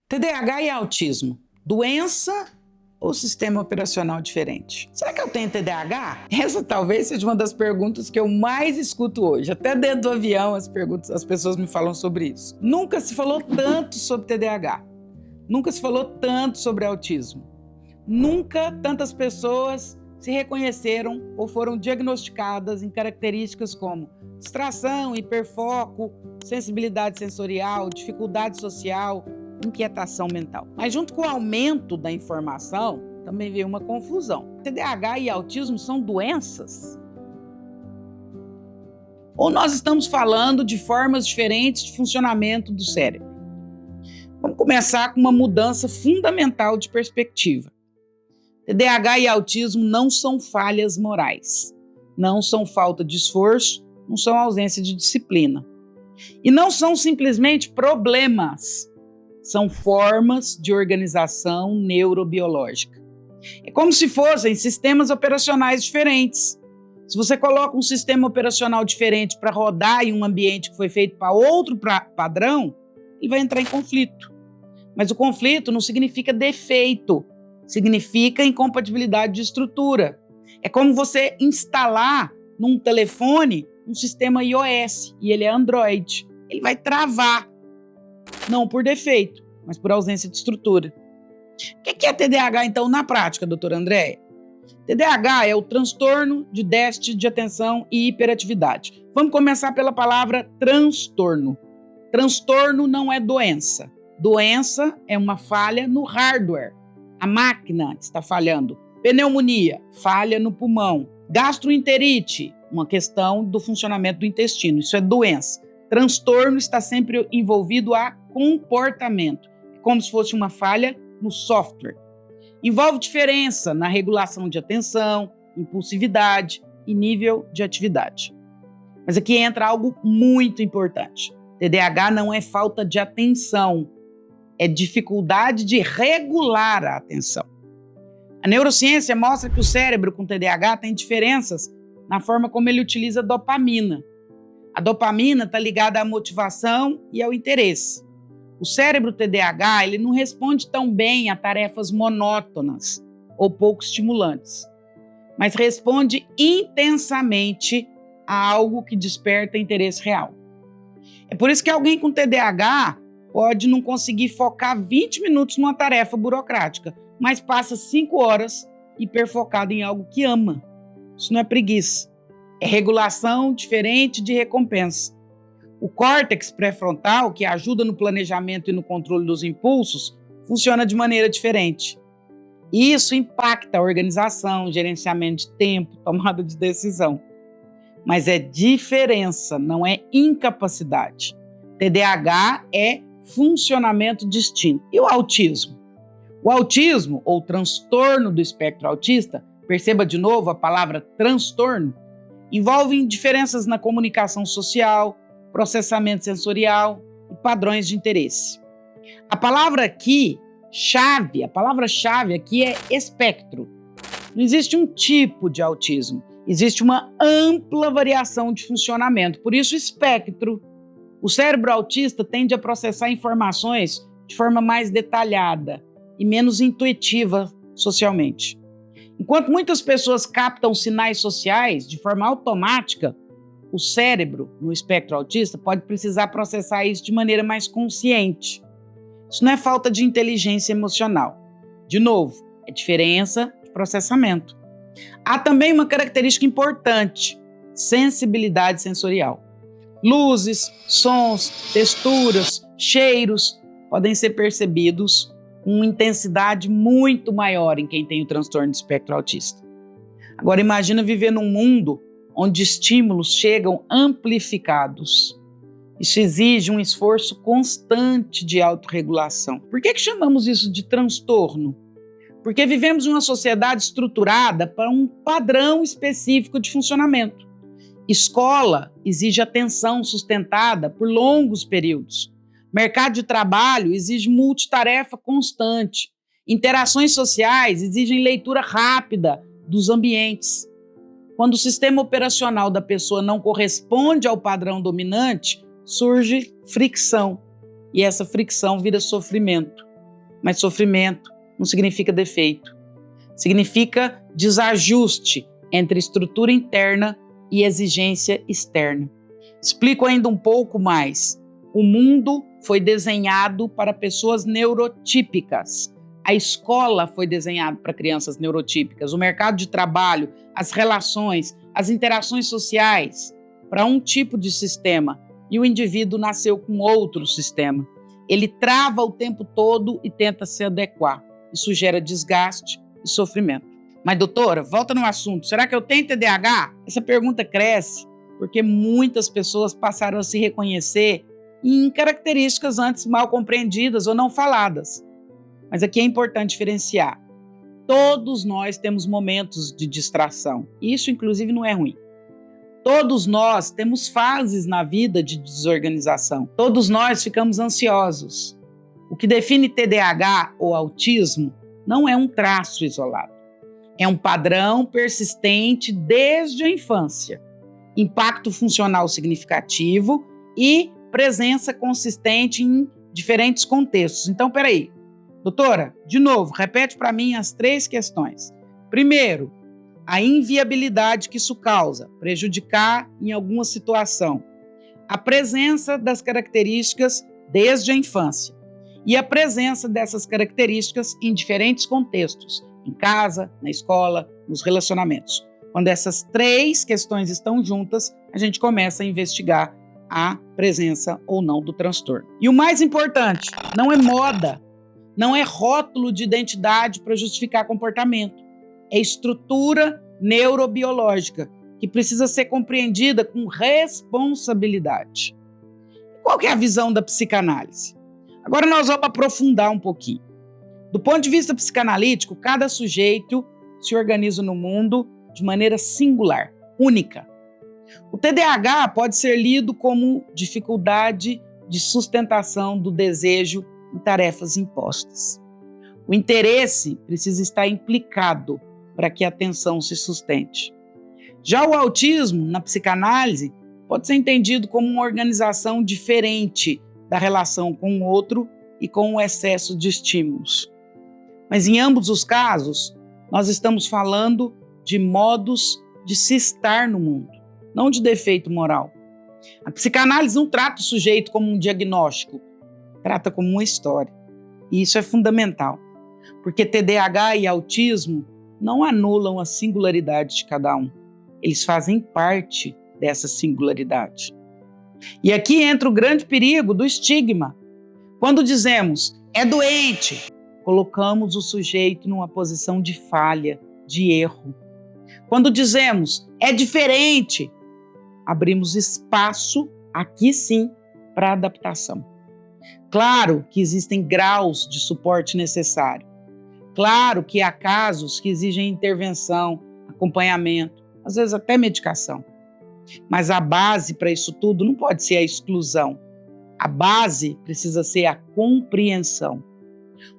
TDAH e autismo, doença ou sistema operacional diferente? Será que eu tenho TDAH? Essa talvez seja uma das perguntas que eu mais escuto hoje. Até dentro do avião as pessoas me falam sobre isso. Nunca se falou tanto sobre TDAH. Nunca se falou tanto sobre autismo. Nunca tantas pessoas se reconheceram ou foram diagnosticadas em características como distração, hiperfoco, sensibilidade sensorial, dificuldade social, inquietação mental. Mas junto com o aumento da informação, também veio uma confusão. TDAH e autismo são doenças? Ou nós estamos falando de formas diferentes de funcionamento do cérebro? Vamos começar com uma mudança fundamental de perspectiva. TDAH e autismo não são falhas morais, não são falta de esforço, não são ausência de disciplina. E não são simplesmente problemas, são formas de organização neurobiológica. É como se fossem sistemas operacionais diferentes. Se você coloca um sistema operacional diferente para rodar em um ambiente que foi feito para outro padrão, ele vai entrar em conflito. Mas o conflito não significa defeito, significa incompatibilidade de estrutura. É como você instalar num telefone um sistema iOS e ele é Android. Ele vai travar, não por defeito, mas por ausência de estrutura. O que é TDAH, então, na prática, doutora Andréia? TDAH é o transtorno de déficit de atenção e hiperatividade. Vamos começar pela palavra transtorno. Transtorno não é doença. Doença é uma falha no hardware. A máquina está falhando. Pneumonia, falha no pulmão. Gastroenterite, uma questão do funcionamento do intestino. Isso é doença. Transtorno está sempre envolvido a comportamento, como se fosse uma falha no software. Envolve diferença na regulação de atenção, impulsividade e nível de atividade. Mas aqui entra algo muito importante. TDAH não é falta de atenção, é dificuldade de regular a atenção. A neurociência mostra que o cérebro com TDAH tem diferenças na forma como ele utiliza dopamina. A dopamina está ligada à motivação e ao interesse. O cérebro TDAH ele não responde tão bem a tarefas monótonas ou pouco estimulantes, mas responde intensamente a algo que desperta interesse real. É por isso que alguém com TDAH pode não conseguir focar 20 minutos numa tarefa burocrática, mas passa 5 horas hiperfocado em algo que ama. Isso não é preguiça. É regulação diferente de recompensa. O córtex pré-frontal, que ajuda no planejamento e no controle dos impulsos, funciona de maneira diferente. E isso impacta a organização, gerenciamento de tempo, tomada de decisão. Mas é diferença, não é incapacidade. TDAH é funcionamento distinto. E o autismo? O autismo, ou transtorno do espectro autista, perceba de novo a palavra transtorno, envolve diferenças na comunicação social, processamento sensorial e padrões de interesse. A palavra-chave aqui é espectro. Não existe um tipo de autismo, existe uma ampla variação de funcionamento, por isso espectro. O cérebro autista tende a processar informações de forma mais detalhada e menos intuitiva socialmente. Enquanto muitas pessoas captam sinais sociais de forma automática, o cérebro, no espectro autista, pode precisar processar isso de maneira mais consciente. Isso não é falta de inteligência emocional. De novo, é diferença de processamento. Há também uma característica importante: sensibilidade sensorial. Luzes, sons, texturas, cheiros podem ser percebidos com intensidade muito maior em quem tem o transtorno de espectro autista. Agora imagina viver num mundo onde estímulos chegam amplificados. Isso exige um esforço constante de autorregulação. Por que chamamos isso de transtorno? Porque vivemos em uma sociedade estruturada para um padrão específico de funcionamento. Escola exige atenção sustentada por longos períodos. Mercado de trabalho exige multitarefa constante. Interações sociais exigem leitura rápida dos ambientes. Quando o sistema operacional da pessoa não corresponde ao padrão dominante, surge fricção. E essa fricção vira sofrimento. Mas sofrimento não significa defeito. Significa desajuste entre estrutura interna e exigência externa. Explico ainda um pouco mais. O mundo foi desenhado para pessoas neurotípicas. A escola foi desenhada para crianças neurotípicas. O mercado de trabalho, as relações, as interações sociais, para um tipo de sistema. E o indivíduo nasceu com outro sistema. Ele trava o tempo todo e tenta se adequar. Isso gera desgaste e sofrimento. Mas, doutora, volta no assunto. Será que eu tenho TDAH? Essa pergunta cresce porque muitas pessoas passaram a se reconhecer em características antes mal compreendidas ou não faladas. Mas aqui é importante diferenciar. Todos nós temos momentos de distração. Isso, inclusive, não é ruim. Todos nós temos fases na vida de desorganização. Todos nós ficamos ansiosos. O que define TDAH ou autismo não é um traço isolado. É um padrão persistente desde a infância. Impacto funcional significativo e presença consistente em diferentes contextos. Então, peraí. Doutora, de novo, repete para mim as 3 questões. Primeiro, a inviabilidade que isso causa, prejudicar em alguma situação. A presença das características desde a infância. E a presença dessas características em diferentes contextos, em casa, na escola, nos relacionamentos. Quando essas 3 questões estão juntas, a gente começa a investigar a presença ou não do transtorno. E o mais importante, não é moda, não é rótulo de identidade para justificar comportamento. É estrutura neurobiológica que precisa ser compreendida com responsabilidade. Qual que é a visão da psicanálise? Agora nós vamos aprofundar um pouquinho. Do ponto de vista psicanalítico, cada sujeito se organiza no mundo de maneira singular, única. O TDAH pode ser lido como dificuldade de sustentação do desejo em tarefas impostas. O interesse precisa estar implicado para que a atenção se sustente. Já o autismo, na psicanálise, pode ser entendido como uma organização diferente da relação com o outro e com o excesso de estímulos. Mas em ambos os casos, nós estamos falando de modos de se estar no mundo, não de defeito moral. A psicanálise não trata o sujeito como um diagnóstico, trata como uma história. E isso é fundamental, porque TDAH e autismo não anulam a singularidade de cada um. Eles fazem parte dessa singularidade. E aqui entra o grande perigo do estigma. Quando dizemos, é doente, colocamos o sujeito numa posição de falha, de erro. Quando dizemos, é diferente, abrimos espaço, aqui sim, para adaptação. Claro que existem graus de suporte necessário. Claro que há casos que exigem intervenção, acompanhamento, às vezes até medicação. Mas a base para isso tudo não pode ser a exclusão. A base precisa ser a compreensão.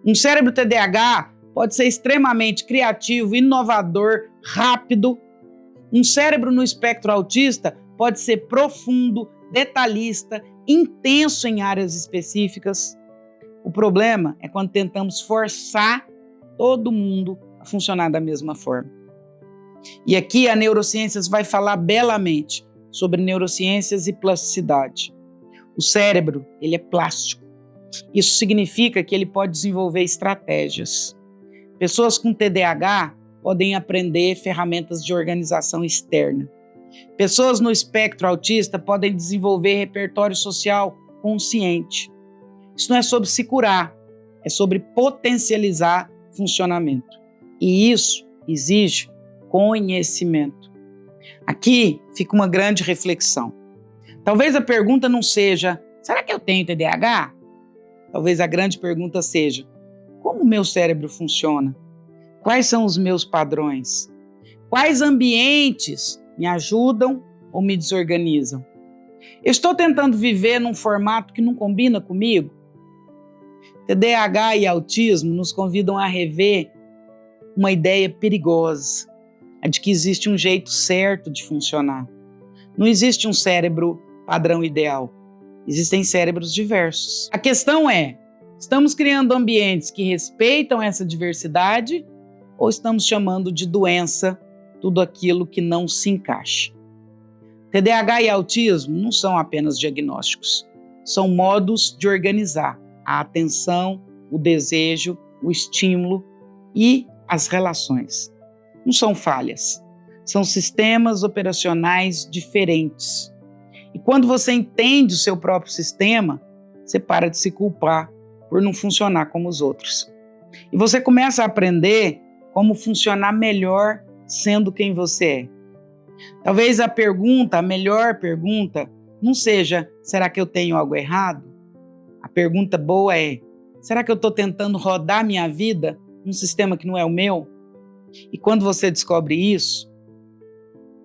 Um cérebro TDAH pode ser extremamente criativo, inovador, rápido. Um cérebro no espectro autista pode ser profundo, detalhista, intenso em áreas específicas. O problema é quando tentamos forçar todo mundo a funcionar da mesma forma. E aqui a neurociências vai falar belamente sobre neurociências e plasticidade. O cérebro, ele é plástico. Isso significa que ele pode desenvolver estratégias. Pessoas com TDAH podem aprender ferramentas de organização externa. Pessoas no espectro autista podem desenvolver repertório social consciente. Isso não é sobre se curar, é sobre potencializar funcionamento. E isso exige conhecimento. Aqui fica uma grande reflexão. Talvez a pergunta não seja, será que eu tenho TDAH? Talvez a grande pergunta seja, como o meu cérebro funciona? Quais são os meus padrões? Quais ambientes me ajudam ou me desorganizam? Eu estou tentando viver num formato que não combina comigo? TDAH e autismo nos convidam a rever uma ideia perigosa, a de que existe um jeito certo de funcionar. Não existe um cérebro padrão ideal. Existem cérebros diversos. A questão é, Estamos criando ambientes que respeitam essa diversidade ou estamos chamando de doença tudo aquilo que não se encaixa? TDAH e autismo não são apenas diagnósticos, são modos de organizar a atenção, o desejo, o estímulo e as relações. Não são falhas, são sistemas operacionais diferentes. E quando você entende o seu próprio sistema, você para de se culpar por não funcionar como os outros. E você começa a aprender como funcionar melhor sendo quem você é. Talvez a melhor pergunta, não seja, será que eu tenho algo errado? A pergunta boa é, será que eu estou tentando rodar minha vida num sistema que não é o meu? E quando você descobre isso,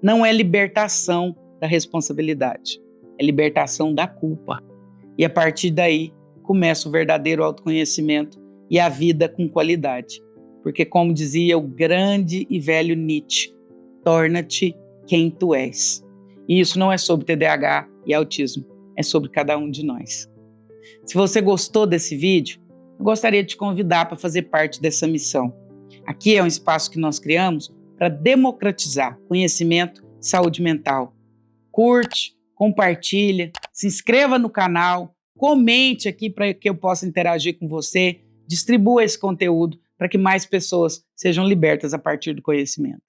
não é libertação da responsabilidade, é libertação da culpa. E a partir daí, começa o verdadeiro autoconhecimento e a vida com qualidade. Porque, como dizia o grande e velho Nietzsche, torna-te quem tu és. E isso não é sobre TDAH e autismo, é sobre cada um de nós. Se você gostou desse vídeo, eu gostaria de te convidar para fazer parte dessa missão. Aqui é um espaço que nós criamos para democratizar conhecimento e saúde mental. Curte, compartilha, se inscreva no canal, comente aqui para que eu possa interagir com você, distribua esse conteúdo para que mais pessoas sejam libertas a partir do conhecimento.